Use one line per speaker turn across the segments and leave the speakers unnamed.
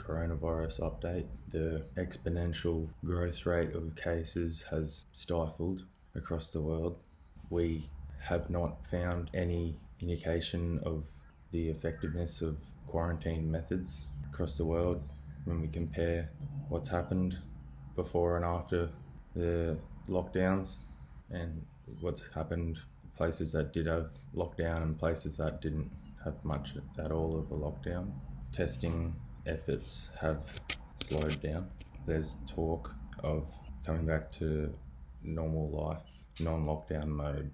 coronavirus update. The exponential growth rate of cases has stifled across the world. We have not found any indication of the effectiveness of quarantine methods across the world when we compare what's happened before and after the lockdowns and what's happened places that did have lockdown and places that didn't have much at all of a lockdown. Testing efforts have slowed down. There's talk of coming back to normal life, non-lockdown mode,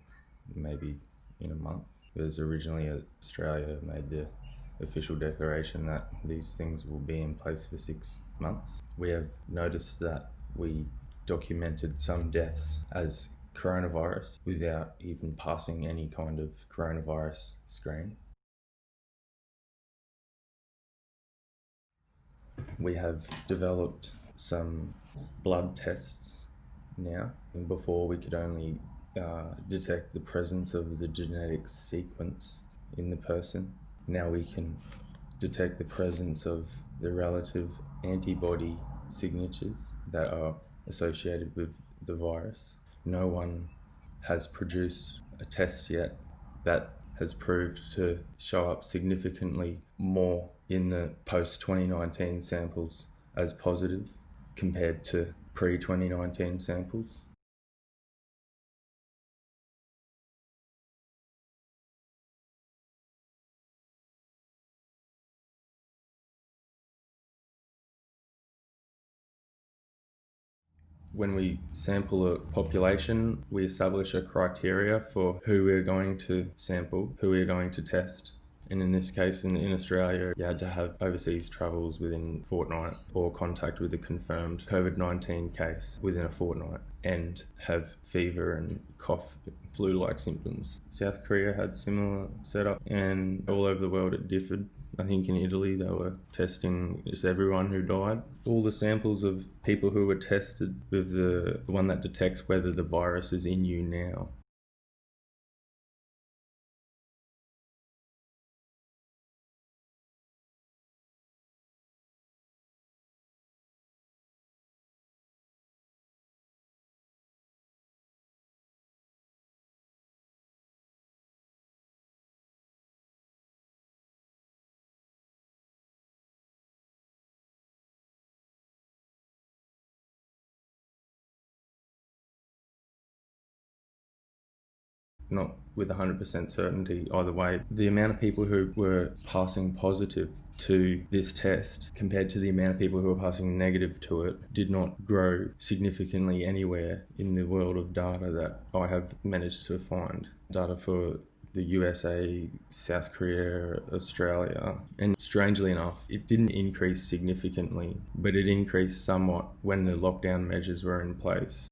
maybe in a month. Because originally Australia made the official declaration that these things will be in place for 6 months. We have noticed that we documented some deaths as coronavirus without even passing any kind of coronavirus screen. We have developed some blood tests now, and before we could only detect the presence of the genetic sequence in the person. Now we can detect the presence of the relative antibody signatures that are associated with the virus. No one has produced a test yet that has proved to show up significantly more in the post-2019 samples as positive compared to pre-2019 samples. When we sample a population, we establish a criteria for who we're going to sample, who we're going to test. And in this case, in Australia, you had to have overseas travels within a fortnight or contact with a confirmed COVID-19 case within a fortnight and have fever and cough, flu-like symptoms. South Korea had similar setup, and all over the world it differed. I think in Italy they were testing just everyone who died. All the samples of people who were tested with the one that detects whether the virus is in you now. Not with 100% certainty either way. The amount of people who were passing positive to this test compared to the amount of people who were passing negative to it did not grow significantly anywhere in the world of data that I have managed to find. Data for the USA, South Korea, Australia, and strangely enough, it didn't increase significantly, but it increased somewhat when the lockdown measures were in place.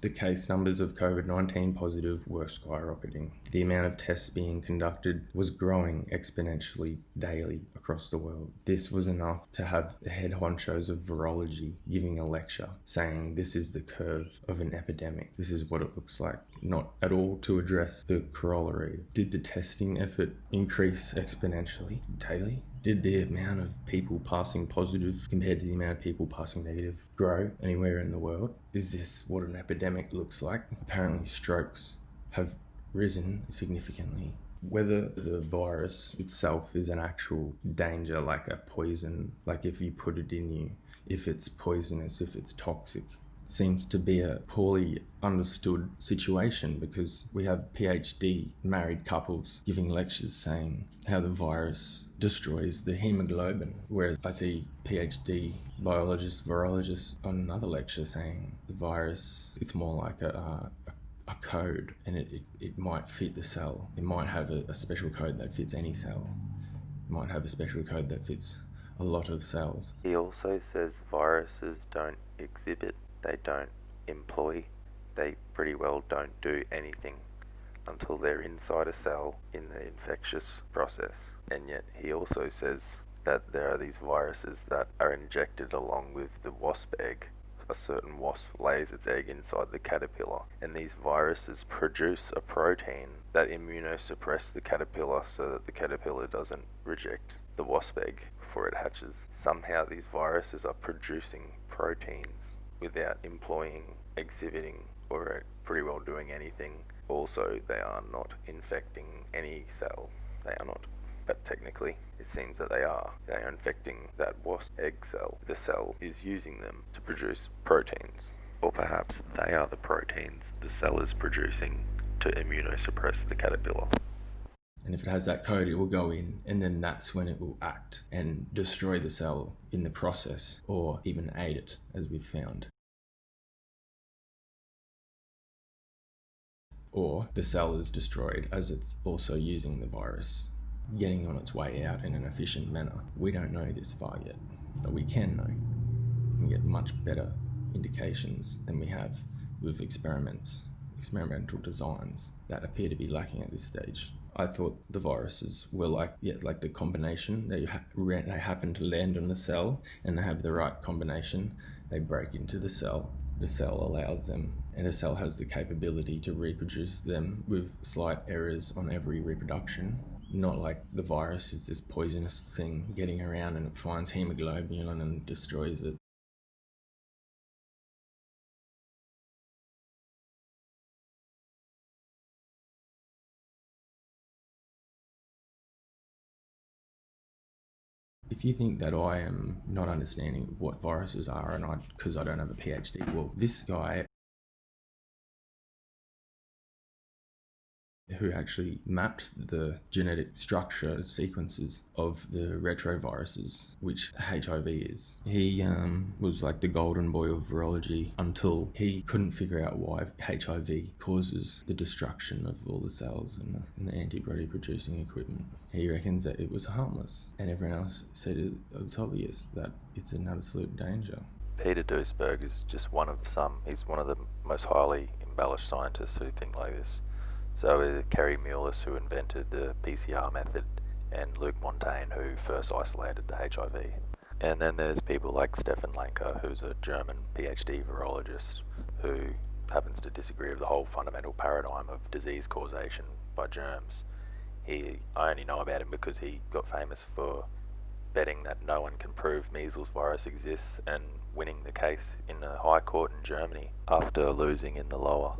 The case numbers of COVID-19 positive were skyrocketing. The amount of tests being conducted was growing exponentially daily across the world. This was enough to have the head honchos of virology giving a lecture saying this is the curve of an epidemic. This is what it looks like. Not at all to address the corollary. Did the testing effort increase exponentially daily? Did the amount of people passing positive compared to the amount of people passing negative grow anywhere in the world? Is this what an epidemic looks like? Apparently strokes have risen significantly. Whether the virus itself is an actual danger, like a poison, like if you put it in you, if it's poisonous, if it's toxic, seems to be a poorly understood situation because we have PhD married couples giving lectures saying how the virus destroys the hemoglobin, whereas I see PhD biologists, virologists on another lecture saying the virus, it's more like a code, and it might fit the cell. It might have a special code that fits any cell. It might have a special code that fits a lot of cells.
He also says viruses don't exhibit, they don't employ, they pretty well don't do anything until they're inside a cell in the infectious process. And yet he also says that there are these viruses that are injected along with the wasp egg. A certain wasp lays its egg inside the caterpillar, and these viruses produce a protein that immunosuppress the caterpillar so that the caterpillar doesn't reject the wasp egg before it hatches. Somehow these viruses are producing proteins without employing, exhibiting, or pretty well doing anything. Also, they are not infecting any cell. They are not. But technically, it seems that they are. They are infecting that wasp egg cell. The cell is using them to produce proteins. Or perhaps they are the proteins the cell is producing to immunosuppress the caterpillar.
And if it has that code, it will go in, and then that's when it will act and destroy the cell in the process, or even aid it, as we've found. Or the cell is destroyed as it's also using the virus, getting on its way out in an efficient manner. We don't know this far yet, but we can know. We can get much better indications than we have with experimental designs that appear to be lacking at this stage. I thought the viruses were like the combination. They happen to land on the cell, and they have the right combination. They break into the cell. The cell allows them, and the cell has the capability to reproduce them with slight errors on every reproduction. Not like the virus is this poisonous thing getting around and it finds hemoglobin and destroys it. If you think that I am not understanding what viruses are, and because I don't have a PhD, well, this guy who actually mapped the genetic structure sequences of the retroviruses, which HIV is. He was like the golden boy of virology until he couldn't figure out why HIV causes the destruction of all the cells and the antibody producing equipment. He reckons that it was harmless, and everyone else said it's obvious that it's an absolute danger.
Peter Duisberg is just one of some. He's one of the most highly embellished scientists who think like this. So is Kerry Mullis, who invented the PCR method, and Luc Montaigne, who first isolated the HIV. And then there's people like Stefan Lanka, who's a German PhD virologist, who happens to disagree with the whole fundamental paradigm of disease causation by germs. I only know about him because he got famous for betting that no one can prove measles virus exists and winning the case in a high court in Germany after losing in the lower.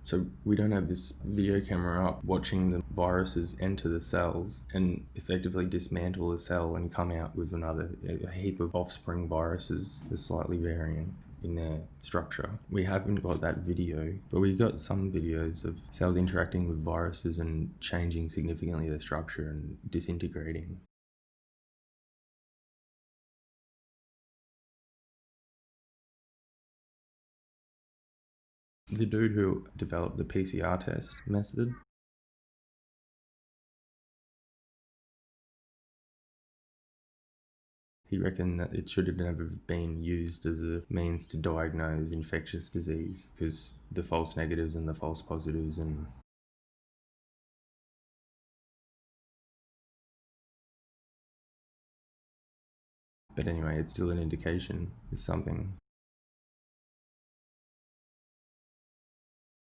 So we don't have this video camera up watching the viruses enter the cells and effectively dismantle the cell and come out with a heap of offspring viruses that's slightly varying in their structure. We haven't got that video, but we got some videos of cells interacting with viruses and changing significantly their structure and disintegrating. The dude who developed the PCR test method, he reckoned that it should have never been used as a means to diagnose infectious disease because the false negatives and the false positives and but anyway, it's still an indication. It's something.